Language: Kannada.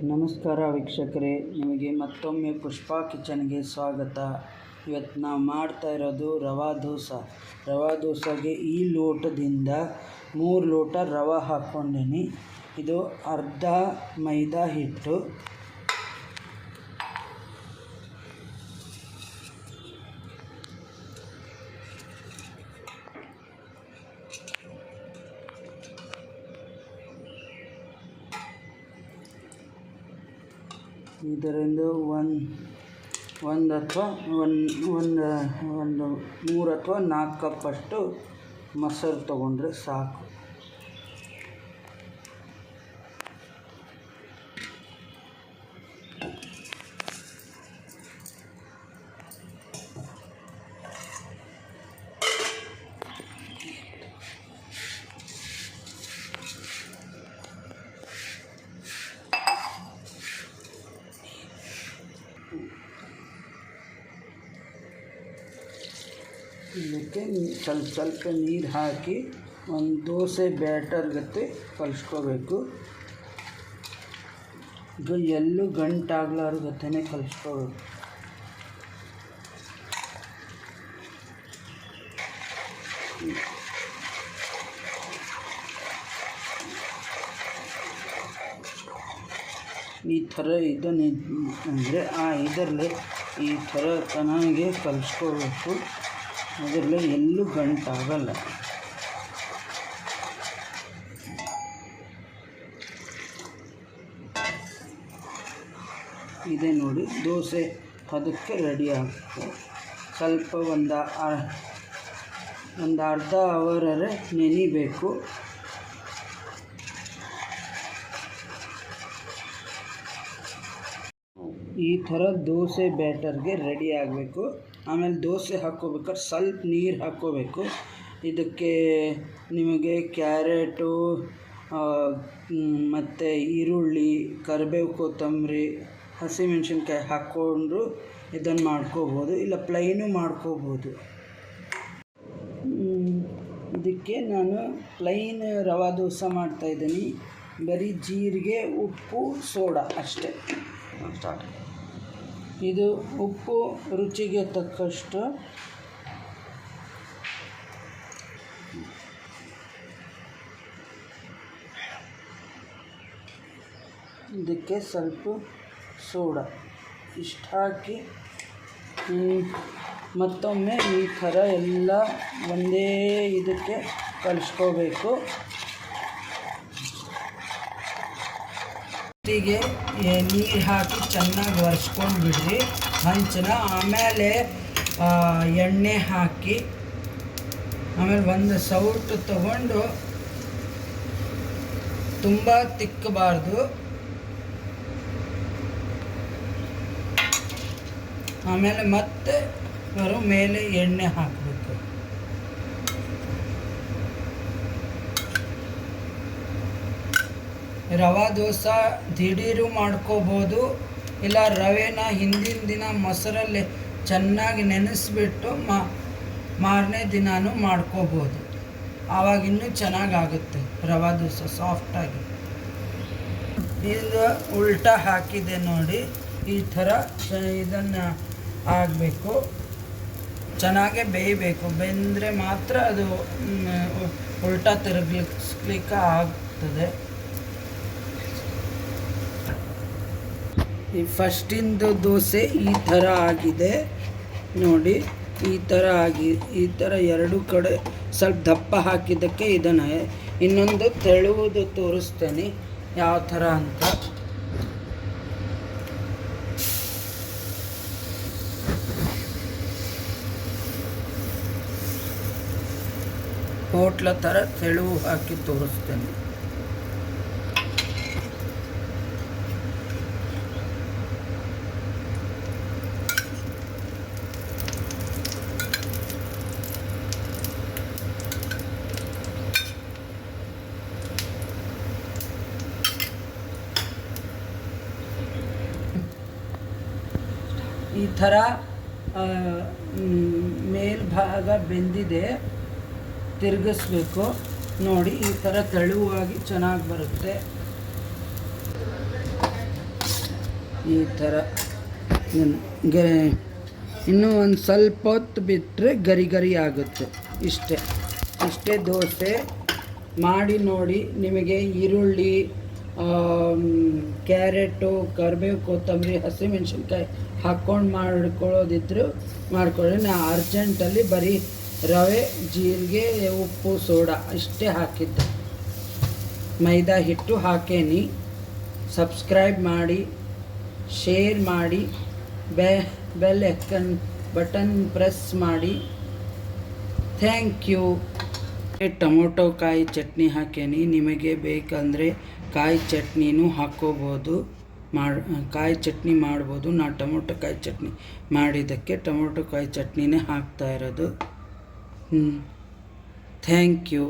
ನಮಸ್ಕಾರ ವೀಕ್ಷಕರೇ, ನಿಮಗೆ ಮತ್ತೊಮ್ಮೆ ಪುಷ್ಪಾ ಕಿಚನ್ಗೆ ಸ್ವಾಗತ. ಇವತ್ತು ನಾವು ಮಾಡ್ತಾ ಇರೋದು ರವಾ ದೋಸೆಗೆ ಈ ಲೋಟದಿಂದ 3 ಲೋಟ ರವೆ ಹಾಕ್ಕೊಂಡೀನಿ. ಇದು ಅರ್ಧ ಮೈದಾ ಹಿಟ್ಟು, ಇದರಿಂದ ಒಂದು ಅಥವಾ ಒಂದು 3 ಅಥವಾ 4 ಕಪ್ಪಷ್ಟು ಮೊಸರು ತೊಗೊಂಡ್ರೆ ಸಾಕು. ಇದಕ್ಕೆ ಸ್ವಲ್ಪ ನೀರು ಹಾಕಿ ಒಂದು ದೋಸೆ ಬ್ಯಾಟರ್ ಗತೆ ಕಲಿಸ್ಕೋಬೇಕು. ಇದು ಎಲ್ಲೂ ಗಂಟಾಗ್ಲಾರ್ಗತೆನೇ ಕಲಿಸ್ಕೋಬೇಕು. ಈ ಥರ ಇದನ್ನು ಅಂದರೆ ಇದರಲ್ಲಿ ಈ ಥರ ಚೆನ್ನಾಗಿ ಕಲಿಸ್ಕೋಬೇಕು. ಅದರಲ್ಲಿ ಎಲ್ಲೂ ಗಂಟಾಗಲ್ಲ. ಇದೆ ನೋಡಿ, ದೋಸೆ ಅದಕ್ಕೆ ರೆಡಿ ಆಗುತ್ತೆ. ಸ್ವಲ್ಪ ಒಂದು ಅರ್ಧ ಅವರೇ ನೆನಿಬೇಕು. ಈ ಥರ ದೋಸೆ ಬ್ಯಾಟರ್ಗೆ ರೆಡಿ ಆಗಬೇಕು. ಆಮೇಲೆ ದೋಸೆ ಹಾಕ್ಕೋಬೇಕಾದ್ರೆ ಸ್ವಲ್ಪ ನೀರು ಹಾಕ್ಕೋಬೇಕು. ಇದಕ್ಕೆ ನಿಮಗೆ ಕ್ಯಾರೆಟು ಮತ್ತು ಈರುಳ್ಳಿ, ಕರಿಬೇವು, ಕೊತ್ತಂಬರಿ, ಹಸಿಮೆಣ್ಸಿನ್ಕಾಯಿ ಹಾಕ್ಕೊಂಡು ಇದನ್ನು ಮಾಡ್ಕೋಬೋದು, ಇಲ್ಲ ಪ್ಲೈನು ಮಾಡ್ಕೋಬೋದು. ಇದಕ್ಕೆ ನಾನು ಪ್ಲೈನ್ ರವೆ ದೋಸೆ ಮಾಡ್ತಾಯಿದ್ದೀನಿ. ಬರೀ ಜೀರಿಗೆ, ಉಪ್ಪು, ಸೋಡಾ ಅಷ್ಟೇ. ಸ್ಟಾರ್ಟ್. ಇದು ಉಪ್ಪು ರುಚಿಗೆ ತಕ್ಕಷ್ಟು, ಇದಕ್ಕೆ ಸ್ವಲ್ಪ ಸೋಡಾ ಇಷ್ಟು ಹಾಕಿ ಮತ್ತೊಮ್ಮೆ ಈ ಥರ ಎಲ್ಲ ಒಂದೇ ಇದಕ್ಕೆ ಕಲಿಸ್ಕೋಬೇಕು. ಹೀಗೆ ನೀರು ಹಾಕಿ ಚೆನ್ನಾಗಿ ಒರೆಸ್ಕೊಂಡು ಬಿಡ್ರಿ ಹಂಚನ. ಆಮೇಲೆ ಎಣ್ಣೆ ಹಾಕಿ, ಆಮೇಲೆ ಒಂದು ಸೌಟು ತಗೊಂಡು, ತುಂಬ ತಿಕ್ಕಬಾರ್ದು. ಆಮೇಲೆ ಮತ್ತೆ ಮೇಲೆ ಎಣ್ಣೆ ಹಾಕಬೇಕು. ರವೆ ದೋಸೆ ದಿಢೀರು ಮಾಡ್ಕೋಬೋದು, ಇಲ್ಲ ರವೆನ ಹಿಂದಿನ ದಿನ ಮೊಸರಲ್ಲಿ ಚೆನ್ನಾಗಿ ನೆನೆಸ್ಬಿಟ್ಟು ಮಾರನೇ ದಿನವೂ ಮಾಡ್ಕೋಬೋದು. ಆವಾಗ ಇನ್ನೂ ಚೆನ್ನಾಗಾಗುತ್ತೆ ರವೆ ದೋಸೆ ಸಾಫ್ಟಾಗಿ. ಇದು ಉಲ್ಟಾ ಹಾಕಿದೆ ನೋಡಿ, ಈ ಥರ ಇದನ್ನು ಆಗಬೇಕು. ಚೆನ್ನಾಗೇ ಬೇಯಬೇಕು. ಬೆಂದರೆ ಮಾತ್ರ ಅದು ಉಲ್ಟಾ ತಿರುಗಿಸ್ಲಿಕ್ಕೆ ಆಗ್ತದೆ. ಈ ಫಸ್ಟಿಂದು ದೋಸೆ ಈ ಥರ ಆಗಿದೆ ನೋಡಿ, ಈ ಥರ ಎರಡು ಕಡೆ ಸ್ವಲ್ಪ ದಪ್ಪ ಹಾಕಿದ್ದಕ್ಕೆ ಇದನ್ನು ಇನ್ನೊಂದು ತೆಳುವುದು ತೋರಿಸ್ತೇನೆ ಯಾವ ಥರ ಅಂತ. ಹೋಟ್ಲ ಥರ ತೆಳುವು ಹಾಕಿ ತೋರಿಸ್ತೇನೆ. ಈ ಥರ ಮೇಲ್ಭಾಗ ಬೆಂದಿದೆ, ತಿರುಗಿಸ್ಬೇಕು ನೋಡಿ. ಈ ಥರ ತೆಳುವಾಗಿ ಚೆನ್ನಾಗಿ ಬರುತ್ತೆ. ಈ ಥರ ಇನ್ನೂ ಒಂದು ಸ್ವಲ್ಪ ಹೊತ್ತು ಬಿಟ್ಟರೆ ಗರಿ ಗರಿ ಆಗುತ್ತೆ. ಇಷ್ಟೇ ದೋಸೆ ಮಾಡಿ ನೋಡಿ. ನಿಮಗೆ ಈರುಳ್ಳಿ, ಕ್ಯಾರೆಟು, ಕರಿಬೇವು, ಕೊತ್ತಂಬರಿ, ಹಸಿಮೆಣ್ಸಿನ್ಕಾಯಿ ಹಾಕ್ಕೊಂಡು ಮಾಡ್ಕೊಳ್ಳೋದಿದ್ರು ಮಾಡ್ಕೊಳ್ಳಿ. ನಾ ಅರ್ಜೆಂಟಲ್ಲಿ ಬರೀ ರವೆ, ಜೀರಿಗೆ, ಉಪ್ಪು, ಸೋಡಾ ಇಷ್ಟೇ ಹಾಕಿದ್ದು. ಮೈದಾ ಹಿಟ್ಟು ಹಾಕೇನಿ. ಸಬ್ಸ್ಕ್ರೈಬ್ ಮಾಡಿ, ಶೇರ್ ಮಾಡಿ, ಬೆಲ್ ಐಕನ್ ಬಟನ್ ಪ್ರೆಸ್ ಮಾಡಿ. Thank you. ಟೊಮೊಟೊ ಕಾಯಿ ಚಟ್ನಿ ಹಾಕೇನಿ. ನಿಮಗೆ ಬೇಕಂದರೆ ಕಾಯಿ ಚಟ್ನಿನೂ ಹಾಕ್ಕೋಬೋದು, ಕಾಯಿ ಚಟ್ನಿ ಮಾಡ್ಬೋದು. ನಾ ಟೊಮೊಟೊ ಕಾಯಿ ಚಟ್ನಿ ಮಾಡಿದ್ದಕ್ಕೆ ಟೊಮೊಟೊ ಕಾಯಿ ಚಟ್ನಿನೇ ಹಾಕ್ತಾ ಇರೋದು. Thank you.